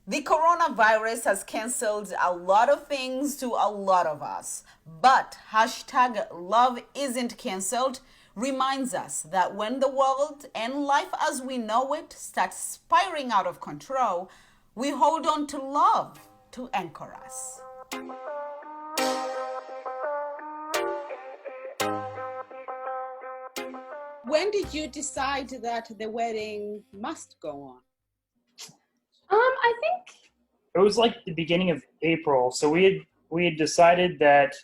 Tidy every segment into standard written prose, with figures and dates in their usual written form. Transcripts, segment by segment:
The coronavirus has canceled a lot of things to a lot of us, but hashtag love isn't canceled reminds us that when the world and life as we know it starts spiraling out of control, we hold on to love to anchor us. When did you decide that the wedding must go on? I think It was like the beginning of April. So we had decided that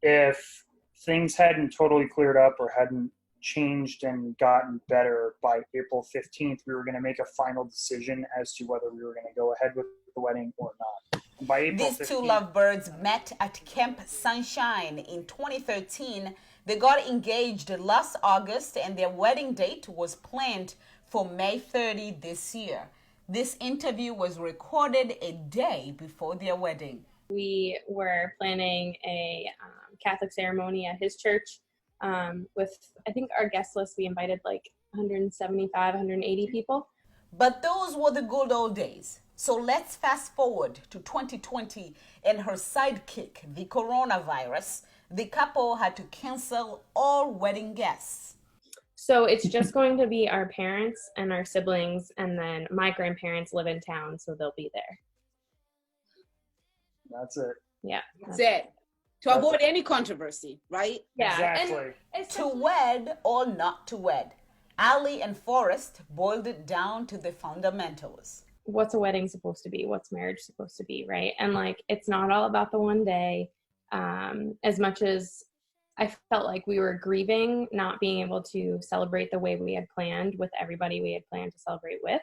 if things hadn't totally cleared up or hadn't changed and gotten better by April 15th, we were going to make a final decision as to whether we were going to go ahead with the wedding or not. And by April These 15th, two lovebirds met at Camp Sunshine in 2013. They got engaged last August and their wedding date was planned for May 30 this year. This interview was recorded a day before their wedding. we were planning a Catholic ceremony at his church with, I think our guest list, we invited like 175, 180 people. But those were the good old days. So let's fast forward to 2020 and her sidekick, the coronavirus. The couple had to cancel all wedding guests. So it's just going to be our parents and our siblings, and then my grandparents live in town, so they'll be there. that's it. Yeah. That's it. To avoid any controversy, right? Yeah. Exactly. And it's To wed or not to wed. Ali and Forest boiled it down to the fundamentals. what's a wedding supposed to be? What's marriage supposed to be, right? And like, it's not all about the one day. As much as I felt like we were grieving not being able to celebrate the way we had planned with everybody we had planned to celebrate with.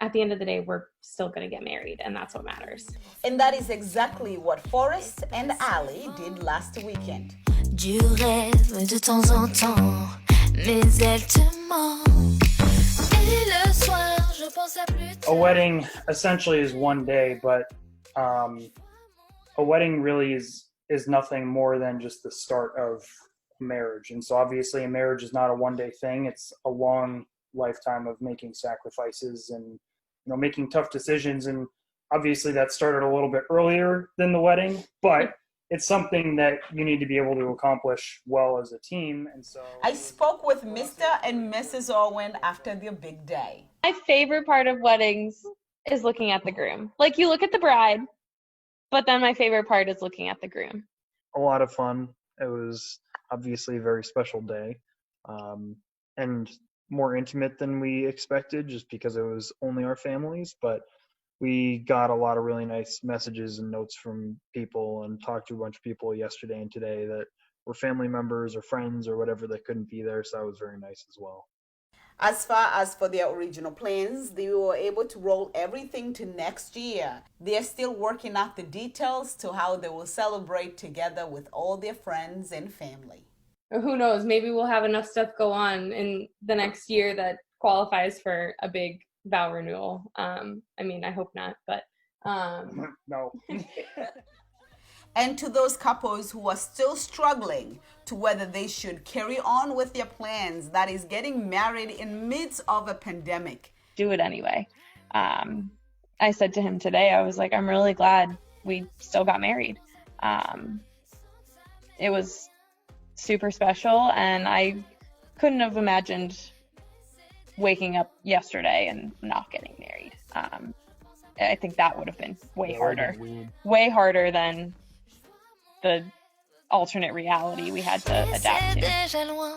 At the end of the day, we're still going to get married, and that's what matters. And that is exactly what Forest and Ali did last weekend. Du rêve de temps en temps, mais elle te manque. Et le soir, je pense à plus A tard. wedding essentially is one day, but a wedding really is nothing more than just the start of marriage. And so obviously a marriage is not a one-day thing. It's a long lifetime of making sacrifices and making tough decisions. And obviously that started a little bit earlier than the wedding, but it's something that you need to be able to accomplish well as a team. And so I spoke with Mr. and Mrs. Owen after their big day. My favorite part of weddings is looking at the groom. Like, you look at the bride, but then my favorite part is looking at the groom. a lot of fun. It was obviously a very special day, and more intimate than we expected just because it was only our families. But we got a lot of really nice messages and notes from people and talked to a bunch of people yesterday and today that were family members or friends or whatever that couldn't be there. So that was very nice as well. As far as for their original plans, they were able to roll everything to next year. They are still working out the details to how they will celebrate together with all their friends and family. Or who knows, maybe we'll have enough stuff go on in the next year that qualifies for a big vow renewal. I mean, I hope not, but No. And to those couples who are still struggling to whether they should carry on with their plans, that is getting married in midst of a pandemic. do it anyway. I said to him today, I was like, I'm really glad we still got married. It was super special, and I couldn't have imagined waking up yesterday and not getting married. I think that would have been way harder than the alternate reality we had to adapt to. C'est déjà loin